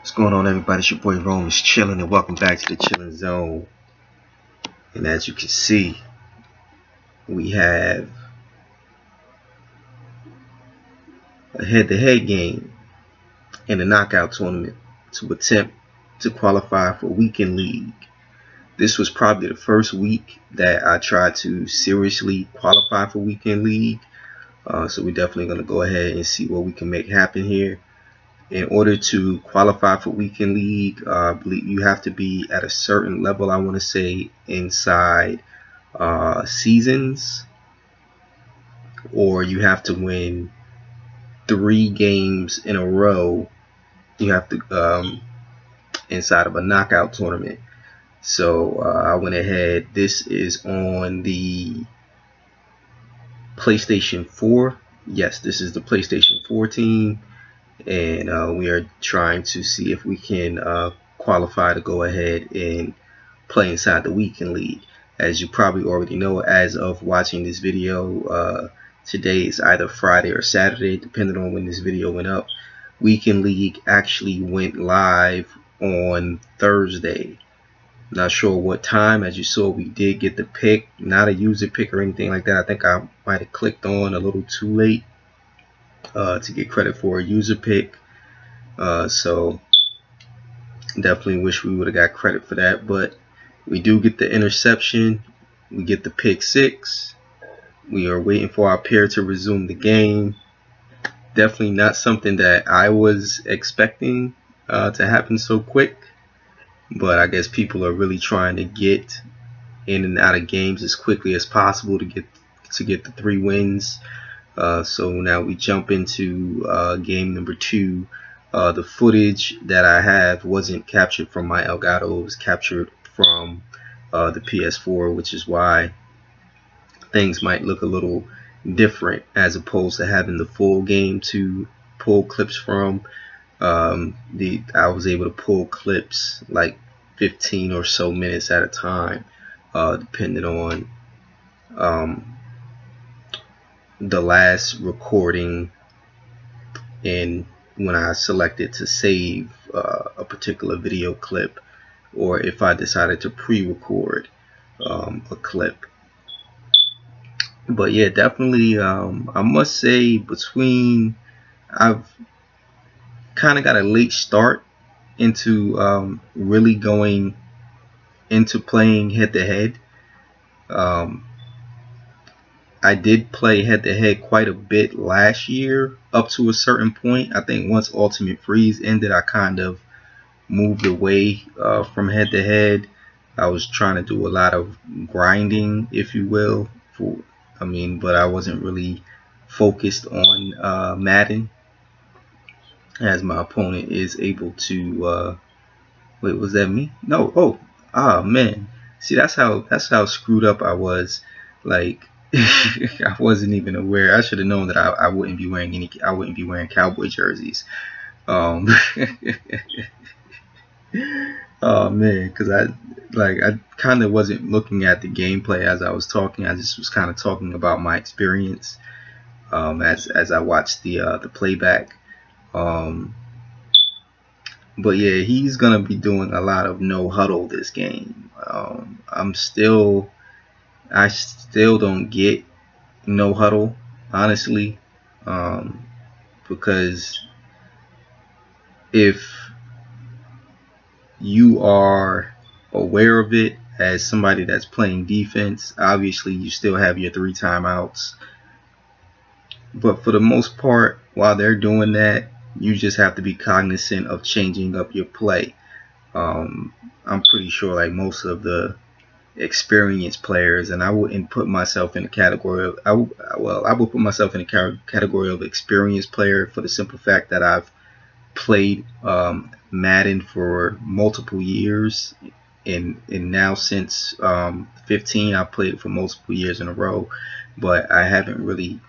What's going on, everybody? It's your boy Rome is chilling, and welcome back to the chilling zone. And as you can see, we have a head-to-head game in the knockout tournament to attempt to qualify for Weekend League. This was probably the first week that I tried to seriously qualify for Weekend League. So we're definitely going to go ahead and see what we can make happen here. In order to qualify for Weekend League, I believe you have to be at a certain level, I want to say, inside seasons, or you have to win 3 games in a row. You have to inside of a knockout tournament. So I went ahead. This is on the PlayStation 4. Yes, this is the PlayStation 4 team. And we are trying to see if we can qualify to go ahead and play inside the Weekend League. As you probably already know, as of watching this video, today is either Friday or Saturday, depending on when this video went up. Weekend League actually went live on Thursday. Not sure what time. As you saw, we did get the pick, not a user pick or anything like that. I think I might have clicked on a little too late to get credit for a user pick, so definitely wish we would have got credit for that. But we do get the interception, we get the pick 6. We are waiting for our pair to resume the game. Definitely not something that I was expecting to happen so quick, but I guess people are really trying to get in and out of games as quickly as possible to get the 3 wins. So now we jump into game number 2. The footage that I have wasn't captured from my Elgato. It was captured from the PS4, which is why things might look a little different as opposed to having the full game to pull clips from. I was able to pull clips like 15 or so minutes at a time, depending on the last recording and when I selected to save a particular video clip, or if I decided to pre-record a clip. But yeah, definitely I must say, I've kind of got a late start into really going into playing head-to-head. I did play head-to-head quite a bit last year up to a certain point. I think once Ultimate Freeze ended, I kind of moved away from head-to-head. I was trying to do a lot of grinding, if you will, but I wasn't really focused on Madden, as my opponent is able to wait, was that me? No. Man, see, that's how screwed up I was. Like, I wasn't even aware. I should have known that I wouldn't be wearing cowboy jerseys. Oh man, because I kind of wasn't looking at the gameplay as I was talking. I just was kind of talking about my experience as I watched the playback. But yeah, he's gonna be doing a lot of no huddle this game. I still don't get no huddle, honestly, because if you are aware of it as somebody that's playing defense, obviously you still have your 3 timeouts. But for the most part, while they're doing that, you just have to be cognizant of changing up your play. I'm pretty sure, like most of the experienced players, and I wouldn't put myself in the category of I would put myself in the category of experienced player for the simple fact that I've played Madden for multiple years, and now since 15 I've played for multiple years in a row, but I haven't really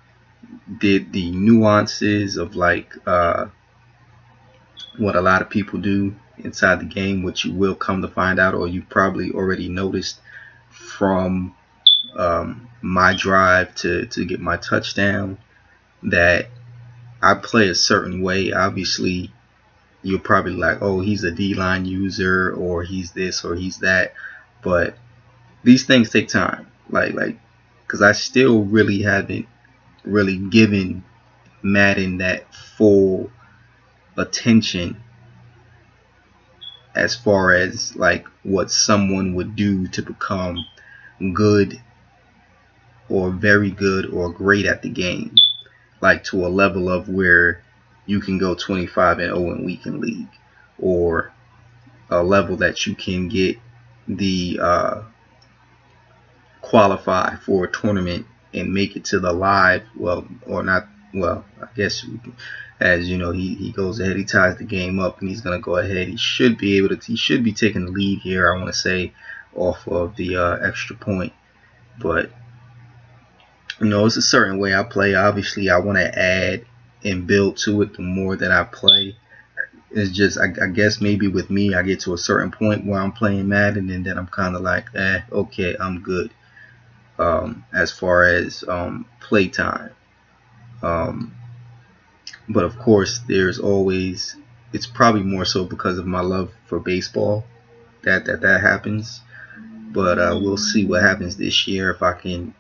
did the nuances of like what a lot of people do inside the game, which you will come to find out, or you probably already noticed from my drive to get my touchdown, that I play a certain way. Obviously, you're probably like, oh, he's a D-line user, or he's this, or he's that. But these things take time. Because I still really haven't really given Madden that full attention as far as like what someone would do to become good or very good or great at the game, like to a level of where you can go 25-0 in weekend league, or a level that you can get the qualify for a tournament and make it to the live, well, or not, well, I guess, as you know, he goes ahead, he ties the game up, and he's going to go ahead, he should be taking the lead here, I want to say, off of the extra point. But you know, it's a certain way I play. Obviously, I want to add and build to it the more that I play. It's just, I guess maybe with me, I get to a certain point where I'm playing Madden, and then I'm kind of like, okay, I'm good. As far as play time. But of course, there's always, it's probably more so because of my love for baseball that happens. But we'll see what happens this year, if I can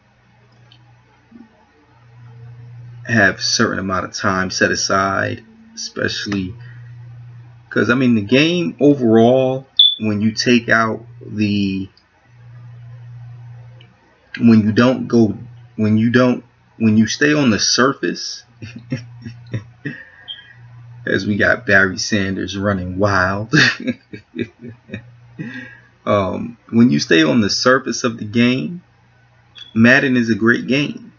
have a certain amount of time set aside, especially because, I mean, the game overall, when you take out the, when you stay on the surface, as we got Barry Sanders running wild. When you stay on the surface of the game, Madden is a great game.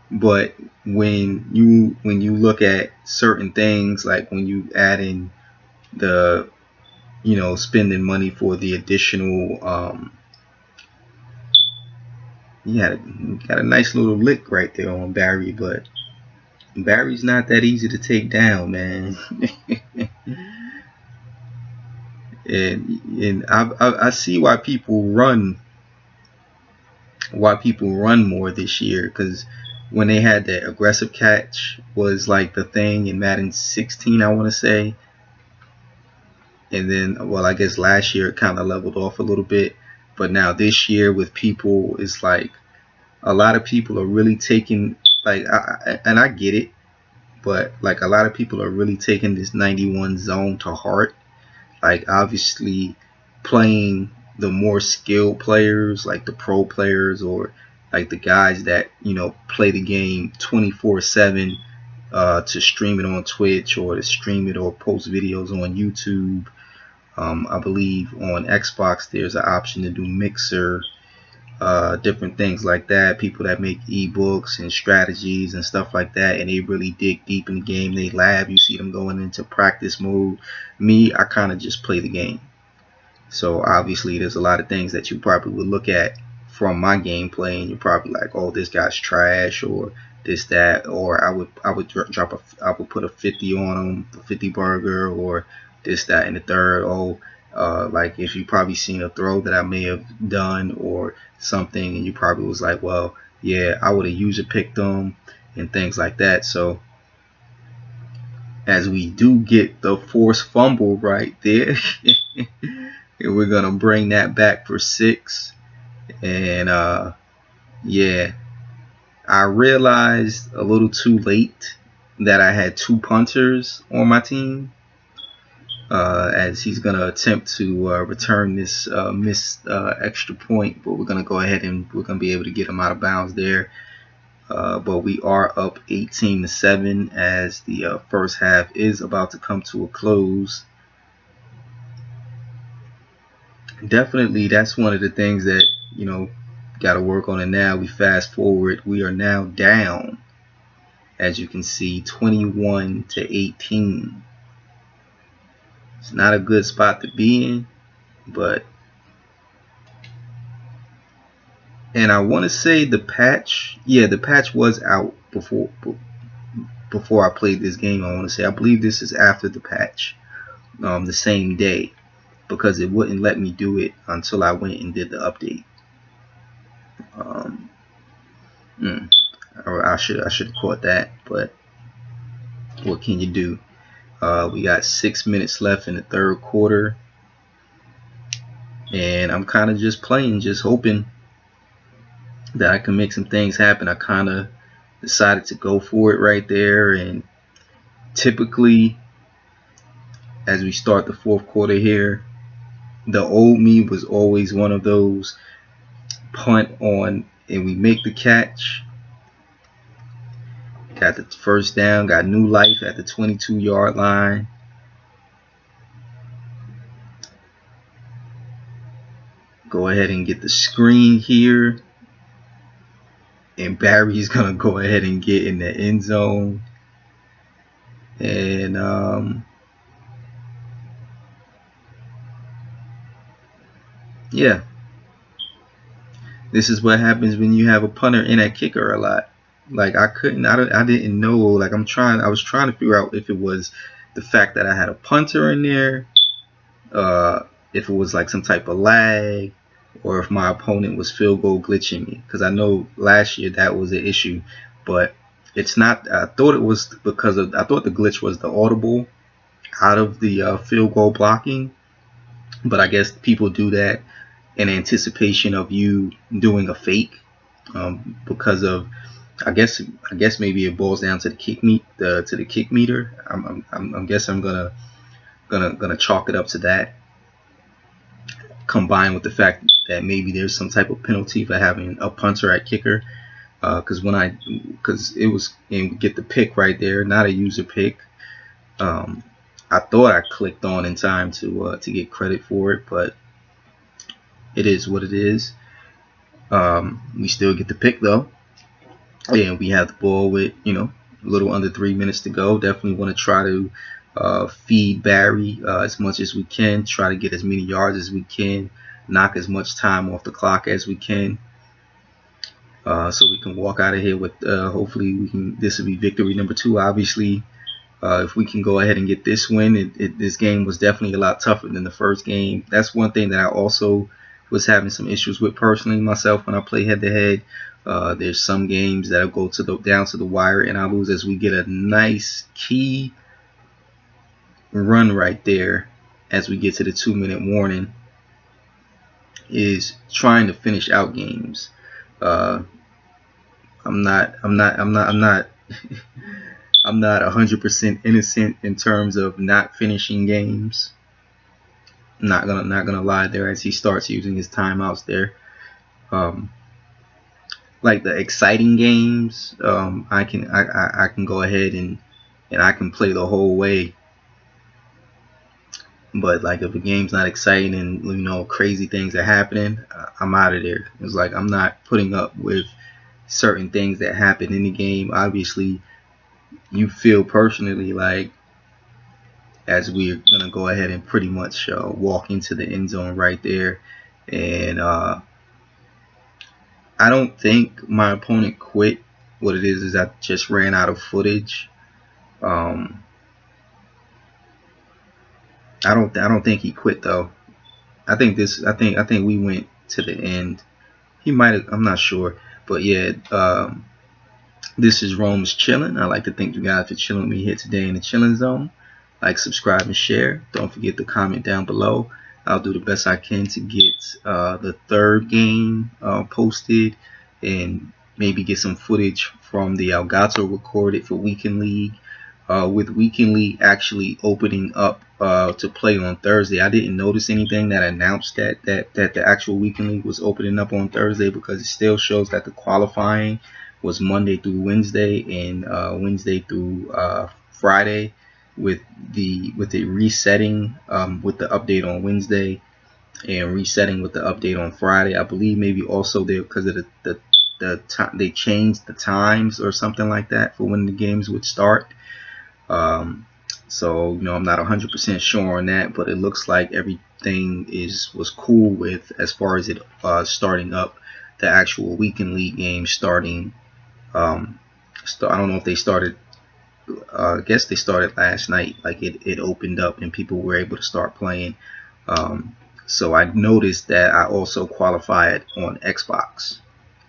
But when you look at certain things, like when you add in the, you know, spending money for the additional, got a nice little lick right there on Barry, but Barry's not that easy to take down, man. and I see why people run more this year, because when they had that aggressive catch was like the thing in Madden 16, I want to say. And then, well, I guess last year it kind of leveled off a little bit. But now this year with people, it's like a lot of people are really taking, like, and I get it, but like a lot of people are really taking this 91 zone to heart. Like, obviously playing the more skilled players, like the pro players, or like the guys that, you know, play the game 24/7 to stream it on Twitch, or to stream it or post videos on YouTube. I believe on Xbox there's an option to do Mixer, different things like that. People that make ebooks and strategies and stuff like that, and they really dig deep in the game. They lab. You see them going into practice mode. Me, I kind of just play the game. So obviously there's a lot of things that you probably would look at from my gameplay, and you're probably like, oh, this guy's trash, or this, that, or I would put a 50 on him, a 50 burger, or this, that, and the third. Oh, like if you probably seen a throw that I may have done or something, and you probably was like, well, yeah, I would have user picked them and things like that. So as we do get the forced fumble right there, and we're gonna bring that back for 6. And yeah, I realized a little too late that I had 2 punters on my team, as he's going to attempt to return this missed extra point, but we're going to go ahead and we're going to be able to get him out of bounds there. But we are up 18-7 as the first half is about to come to a close. Definitely, that's one of the things that, you know, got to work on it now. We fast forward, we are now down, as you can see, 21-18. It's not a good spot to be in, but, and I want to say the patch, yeah, the patch was out before I played this game. I want to say, I believe this is after the patch, the same day, because it wouldn't let me do it until I went and did the update. Or I should have caught that, but what can you do? We got 6 minutes left in the third quarter, and I'm kind of just playing, just hoping that I can make some things happen. I kind of decided to go for it right there, and typically as we start the fourth quarter here, the old me was always one of those punt on and we make the catch, got the first down, got new life at the 22-yard line. Go ahead and get the screen here, and Barry's gonna go ahead and get in the end zone. And yeah, this is what happens when you have a punter and a kicker a lot. Like I didn't know. Like I was trying to figure out if it was the fact that I had a punter in there, if it was like some type of lag, or if my opponent was field goal glitching me. Because I know last year that was an issue, but it's not. I thought it was because of. I thought the glitch was the audible out of the field goal blocking, but I guess people do that in anticipation of you doing a fake, because of. I guess maybe it boils down to the kick meter. I guess I'm gonna chalk it up to that, combined with the fact that maybe there's some type of penalty for having a punter at kicker. Because it was, and get the pick right there, not a user pick. I thought I clicked on in time to get credit for it, but it is what it is. We still get the pick though, and we have the ball with a little under 3 minutes to go. Definitely want to try to feed Barry as much as we can, try to get as many yards as we can, knock as much time off the clock as we can, so we can walk out of here with hopefully this will be victory number 2. Obviously, if we can go ahead and get this win, this game was definitely a lot tougher than the first game. That's one thing that I also was having some issues with personally myself when I play head to head. There's some games that go down to the wire and I lose. As we get a nice key run right there as we get to the 2-minute warning, is trying to finish out games. I'm not I'm not 100% innocent in terms of not finishing games. Not gonna lie there, as he starts using his timeouts there. Like the exciting games, I can go ahead and I can play the whole way. But like if a game's not exciting and crazy things are happening, I'm out of there. It's like I'm not putting up with certain things that happen in the game. Obviously, you feel personally like, as we're gonna go ahead and pretty much walk into the end zone right there, and I don't think my opponent quit. What it is I just ran out of footage. I don't think he quit though. I think we went to the end. He might have. I'm not sure, but yeah. This is Rome's Chillin'. I'd like to thank you guys for chilling with me here today in the Chillin' Zone. Like, subscribe, and share. Don't forget to comment down below. I'll do the best I can to get the third game posted, and maybe get some footage from the Elgato recorded for Weekend League. With Weekend League actually opening up to play on Thursday, I didn't notice anything that announced that the actual Weekend League was opening up on Thursday, because it still shows that the qualifying was Monday through Wednesday and Wednesday through Friday, with it resetting with the update on Wednesday and resetting with the update on Friday. I believe maybe also there because of the time they changed the times or something like that for when the games would start. So I'm not 100% sure on that, but it looks like everything was cool with as far as it starting up the actual Weekend League game starting. I don't know if they started. I guess they started last night. Like it opened up and people were able to start playing. So I noticed that I also qualified on Xbox.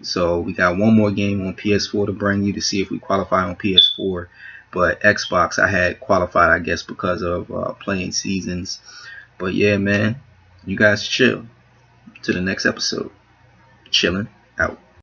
So we got one more game on PS4 to bring you to see if we qualify on PS4. But Xbox, I had qualified, I guess, because of playing seasons. But yeah, man, you guys chill. To the next episode. Chilling out.